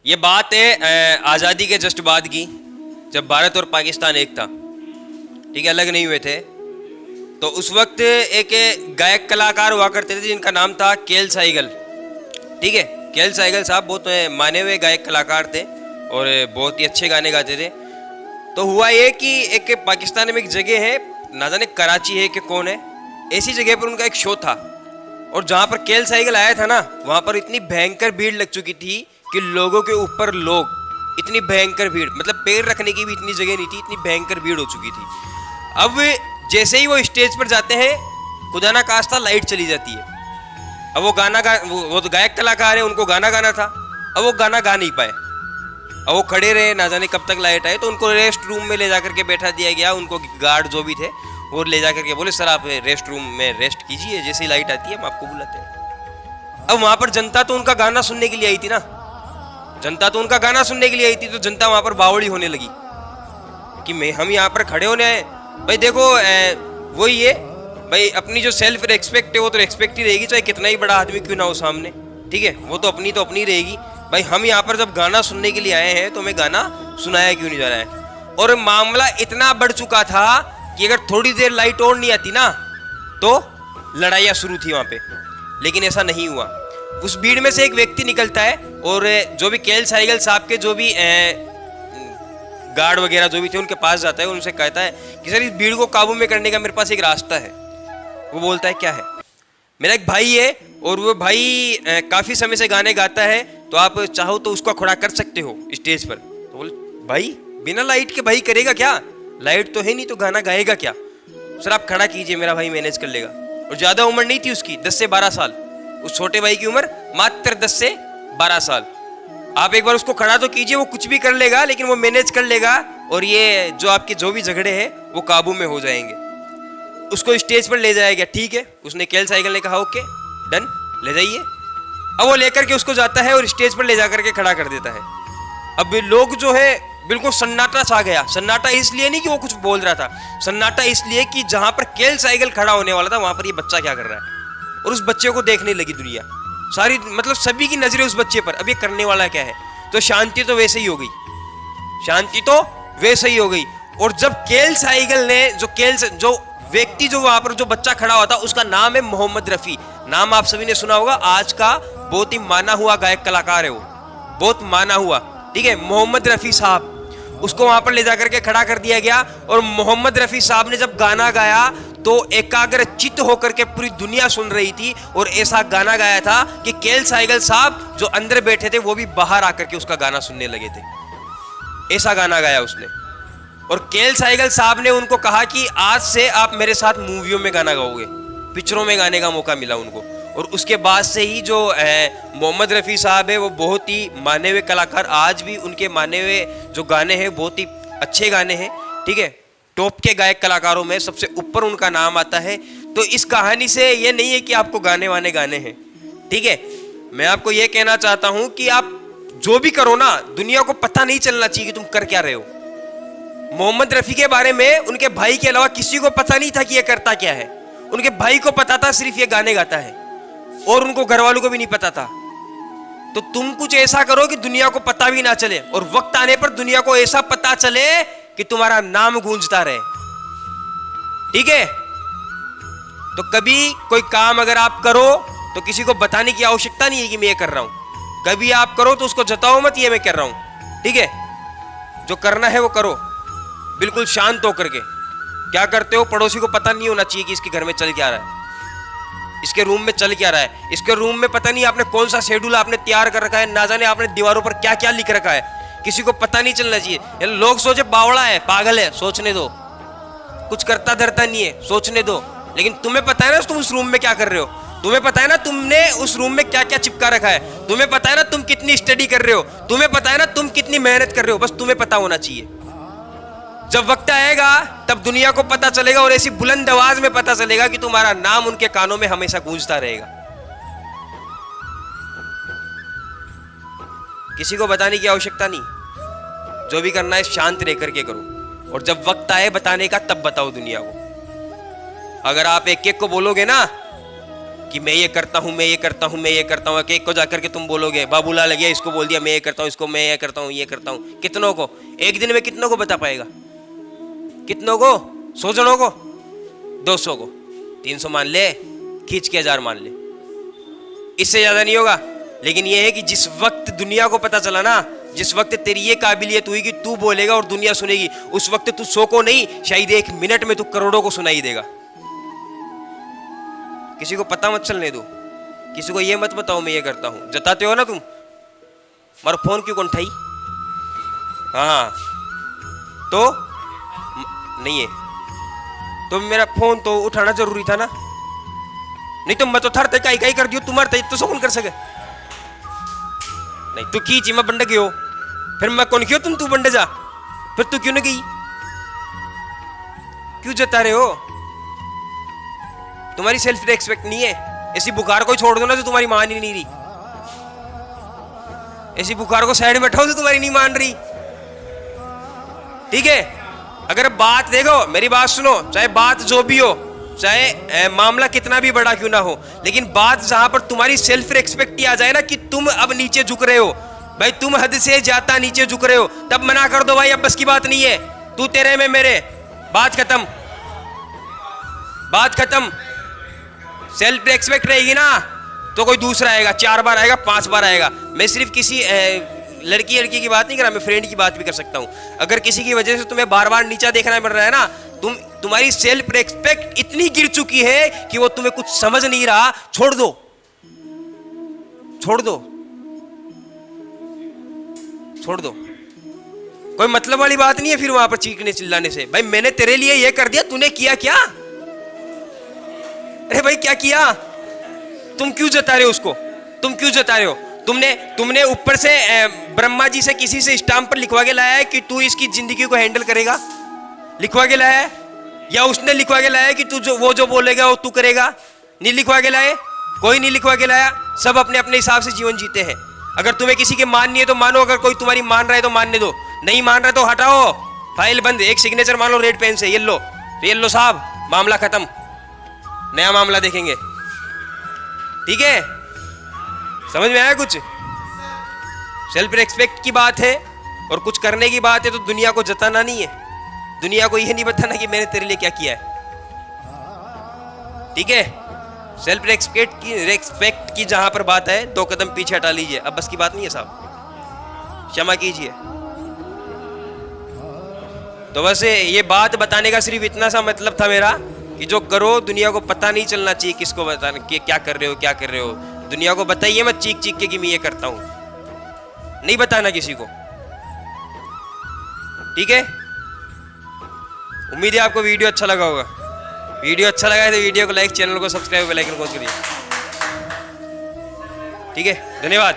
ये बात है आज़ादी के जस्ट बाद की, जब भारत और पाकिस्तान एक था, ठीक है, अलग नहीं हुए थे। तो उस वक्त एक गायक कलाकार हुआ करते थे जिनका नाम था केएल सहगल। ठीक है, केएल सहगल साहब बहुत माने हुए गायक कलाकार थे और बहुत ही अच्छे गाने गाते थे। तो हुआ ये कि एक पाकिस्तान में एक जगह है, ना जाने कराची है कि कौन है, ऐसी जगह पर उनका एक शो था। और जहाँ पर केएल सहगल आया था ना, वहाँ पर इतनी भयंकर भीड़ लग चुकी थी कि लोगों के ऊपर लोग, इतनी भयंकर भीड़, मतलब पैर रखने की भी इतनी जगह नहीं थी, इतनी भयंकर भीड़ हो चुकी थी। अब जैसे ही वो स्टेज पर जाते हैं, खुदा ना खास्ता लाइट चली जाती है। अब वो गाना वो तो गायक कलाकार है, उनको गाना गाना था, अब वो गाना गा नहीं पाए। अब वो खड़े रहे, ना जाने कब तक लाइट आए। तो उनको रेस्ट रूम में ले जाकर के बैठा दिया गया। उनको गार्ड जो भी थे वो ले जाकर के बोले, सर आप रेस्ट रूम में रेस्ट कीजिए, जैसे ही लाइट आती है हम आपको बुलाते हैं। अब वहाँ पर जनता तो उनका गाना सुनने के लिए आई थी ना, जनता तो उनका गाना सुनने के लिए आई थी। तो जनता वहाँ पर बावड़ी होने लगी कि हम यहाँ पर खड़े होने आए। भाई देखो वही है भाई, अपनी जो सेल्फ रेस्पेक्ट है वो तो रेस्पेक्ट ही रहेगी, चाहे कितना ही बड़ा आदमी क्यों ना हो सामने। ठीक है, वो तो अपनी रहेगी। भाई हम यहाँ पर जब गाना सुनने के लिए आए हैं तो हमें गाना सुनाया क्यों नहीं जा रहा है। और मामला इतना बढ़ चुका था कि अगर थोड़ी देर लाइट और नहीं आती ना तो लड़ाइयाँ शुरू थी वहाँ पे। लेकिन ऐसा नहीं हुआ। उस भीड़ में से एक व्यक्ति निकलता है और जो भी केएल सहगल साहब के जो भी गार्ड वगैरह जो भी थे उनके पास जाता है, उनसे कहता है कि सर इस भीड़ को काबू में करने का मेरे पास एक रास्ता है। वो बोलता है क्या है? मेरा एक भाई है और वो भाई काफ़ी समय से गाने गाता है, तो आप चाहो तो उसको खड़ा कर सकते हो स्टेज पर। तो बोले भाई बिना लाइट के भाई करेगा क्या? लाइट तो है नहीं तो गाना गाएगा क्या? सर आप खड़ा कीजिए, मेरा भाई मैनेज कर लेगा। और ज़्यादा उम्र नहीं थी उसकी, 10 से 12 साल। उस छोटे भाई की उम्र मात्र 10 से 12 साल। आप एक बार उसको खड़ा तो कीजिए, वो कुछ भी कर लेगा, लेकिन वो मैनेज कर लेगा और ये जो आपके जो भी झगड़े हैं वो काबू में हो जाएंगे। उसको स्टेज पर ले जाया गया। ठीक है, उसने केएल सहगल ने कहा ओके डन, ले जाइए। अब वो लेकर के उसको जाता है और स्टेज पर ले जाकर के खड़ा कर देता है। अब लोग जो है बिल्कुल सन्नाटा छा गया। सन्नाटा इसलिए नहीं कि वो कुछ बोल रहा था, सन्नाटा इसलिए कि जहां पर केएल सहगल खड़ा होने वाला था वहां पर ये बच्चा क्या कर रहा है। और उस बच्चे को देखने लगी दुनिया सारी, मतलब सभी की नजरें उस बच्चे पर। अब ये करने वाला क्या है? तो शांति तो वैसे ही हो गई, शांति तो वैसे ही हो गई। और जब केएल सहगल ने जो व्यक्ति जो वहां पर जो बच्चा खड़ा हुआ था उसका नाम है मोहम्मद रफी। नाम आप सभी ने सुना होगा, आज का बहुत ही माना हुआ गायक कलाकार है वो, बहुत माना हुआ। ठीक है, मोहम्मद रफी साहब, उसको वहां पर ले जाकर के खड़ा कर दिया गया। और मोहम्मद रफी साहब ने जब गाना गाया तो एकाग्र चित्त होकर के पूरी दुनिया सुन रही थी। और ऐसा गाना गाया था कि केएल सहगल साहब जो अंदर बैठे थे वो भी बाहर आकर के उसका गाना सुनने लगे थे। ऐसा गाना गाया उसने। और केएल सहगल साहब ने उनको कहा कि आज से आप मेरे साथ मूवियों में गाना गाओगे, पिक्चरों में गाने का मौका मिला उनको। और उसके बाद से ही जो मोहम्मद रफ़ी साहब है वो बहुत ही माने हुए कलाकार, आज भी उनके माने हुए जो गाने हैं बहुत ही अच्छे गाने हैं। ठीक है, टॉप के गायक कलाकारों में सबसे ऊपर उनका नाम आता है। तो इस कहानी से ये नहीं है कि आपको गाने वाने गाने हैं। ठीक है, मैं आपको ये कहना चाहता हूं कि आप जो भी करो ना, दुनिया को पता नहीं चलना चाहिए कि तुम कर क्या रहे हो। मोहम्मद रफ़ी के बारे में उनके भाई के अलावा किसी को पता नहीं था कि ये करता क्या है। उनके भाई को पता था सिर्फ ये गाने गाता है, और उनको घर वालों को भी नहीं पता था। तो तुम कुछ ऐसा करो कि दुनिया को पता भी ना चले, और वक्त आने पर दुनिया को ऐसा पता चले कि तुम्हारा नाम गूंजता रहे। ठीक है, तो कभी कोई काम अगर आप करो तो किसी को बताने की आवश्यकता नहीं है कि मैं ये कर रहा हूं। कभी आप करो तो उसको जताओ मत ये मैं कर रहा हूं। ठीक है, जो करना है वो करो बिल्कुल शांत होकर के। क्या करते हो, पड़ोसी को पता नहीं होना चाहिए कि इसके घर में चल क्या रहा है, इसके रूम में चल क्या रहा है। इसके रूम में पता नहीं आपने कौन सा शेड्यूल आपने तैयार कर रखा है, ना जाने आपने दीवारों पर क्या क्या लिख रखा है, किसी को पता नहीं चलना चाहिए। लोग सोचे बावड़ा है, पागल है, सोचने दो, कुछ करता धरता नहीं है, सोचने दो। लेकिन तुम्हें पता है ना तुम उस रूम में क्या कर रहे हो, तुम्हें पता है ना तुमने उस रूम में क्या क्या चिपका रखा है, तुम्हें पता है ना तुम कितनी स्टडी कर रहे हो, तुम्हें पता है ना तुम कितनी मेहनत कर रहे हो। बस तुम्हें पता होना चाहिए। जब वक्त आएगा तब दुनिया को पता चलेगा, और ऐसी बुलंद आवाज में पता चलेगा कि तुम्हारा नाम उनके कानों में हमेशा गूंजता रहेगा। किसी को बताने की आवश्यकता नहीं, जो भी करना है शांत रह करके करो। और जब वक्त आए बताने का तब बताओ दुनिया को। अगर आप एक एक को बोलोगे ना कि मैं ये करता हूँ, मैं ये करता हूँ, मैं ये करता हूँ। एक को जाकर के तुम बोलोगे बाबूलाल लग गया, इसको बोल दिया मैं ये करता हूँ, इसको मैं ये करता हूँ, ये करता हूँ। कितनों को एक दिन में कितनों को बता पाएगा? कितनों को? 100 जनों को, 200 को, 300 मान ले, खींच के 1000 मान ले, इससे ज्यादा नहीं होगा। लेकिन यह है कि जिस वक्त दुनिया को पता चला ना, जिस वक्त तेरी ये काबिलियत हुई कि तू बोलेगा और दुनिया सुनेगी, उस वक्त तू 100 को नहीं, शायद 1 मिनट में तू करोड़ों को सुनाई देगा। किसी को पता मत चलने दो, किसी को ये मत बताओ मैं ये करता हूं। जताते हो ना तुम, मारो फोन क्यों कौन उठाई? हाँ तो नहीं है तो मेरा फोन तो उठाना जरूरी था ना, नहीं तो मैं तो थरते काई काई कर दियो, तुम्हारे तो कौन कर सके? नहीं तू की मैं बंड गयो, फिर मैं कौन क्यों? तू बंड जा, फिर तू क्यों नहीं गई? क्यों जता रहे हो? तुम्हारी सेल्फ रेस्पेक्ट नहीं है। ऐसी बुखार को छोड़ दो ना जो तुम्हारी मान ही नहीं रही, ऐसी बुखार को साइड में बैठाओ जो तुम्हारी नहीं मान रही। ठीक है, अगर बात देखो, मेरी बात सुनो, चाहे बात जो भी हो, चाहे मामला कितना भी बड़ा क्यों ना हो, लेकिन बात जहां पर तुम्हारी सेल्फ रेस्पेक्ट ही आ जाए ना कि तुम अब नीचे झुक रहे हो, भाई तुम हद से ज्यादा नीचे झुक रहे हो, तब मना कर दो भाई अब बस की बात नहीं है, तू तेरे में मेरे, बात खत्म, बात खत्म। सेल्फ रेस्पेक्ट रहेगी ना तो कोई दूसरा आएगा, 4 बार आएगा, 5 बार आएगा। मैं सिर्फ किसी लड़की की बात नहीं कर रहा, मैं फ्रेंड की बात भी कर सकता हूं। अगर किसी की वजह से तुम्हें बार बार नीचा देखना पड़ रहा है ना, तुम्हारी सेल्फ रेस्पेक्ट इतनी गिर चुकी है कि वो तुम्हें कुछ समझ नहीं रहा, छोड़ दो, छोड़ दो, छोड़ दो। कोई मतलब वाली बात नहीं है फिर वहां पर चीखने चिल्लाने से। भाई मैंने तेरे लिए ये कर दिया, तूने किया क्या? अरे भाई क्या किया? तुम क्यों जता रहे हो उसको? तुम क्यों जता रहे हो? तुमने ऊपर से ब्रह्मा जी से किसी से स्टाम्प पर लिखवा के लाया है कि तू इसकी जिंदगी को हैंडल करेगा? लिखवा के लाया है? या उसने लिखवा के लाया है कि तू जो बोलेगा वो तू करेगा? नहीं लिखवा के लाए, कोई नहीं लिखवा के लाया। सब अपने अपने हिसाब से जीवन जीते हैं। अगर तुम्हें किसी के माननी है तो मानो, अगर कोई तुम्हारी मान रहा है तो मानने दो, नहीं मान रहा है तो हटाओ, फाइल बंद। एक सिग्नेचर मान लो रेड पेन से, ये लो साहब, मामला खत्म, नया मामला देखेंगे। ठीक है, समझ में आया कुछ? सेल्फ रेस्पेक्ट की बात है और कुछ करने की बात है, तो दुनिया को जताना नहीं है, दुनिया को यह नहीं बताना कि मैंने तेरे लिए क्या किया है। ठीक है, सेल्फ रेस्पेक्ट की जहां पर बात है 2 कदम पीछे हटा लीजिए, अब बस की बात नहीं है साहब, क्षमा कीजिए। तो बस ये बात बताने का सिर्फ इतना सा मतलब था मेरा कि जो करो दुनिया को पता नहीं चलना चाहिए किसको बताना कि क्या कर रहे हो, क्या कर रहे हो। दुनिया को बताइए मत चीख चीख के कि मैं ये करता हूं, नहीं बताना किसी को। ठीक है, उम्मीद है आपको वीडियो अच्छा लगा होगा। वीडियो अच्छा लगा है तो वीडियो को लाइक, चैनल को सब्सक्राइब, बेल आइकन को दबाइए। ठीक है, धन्यवाद।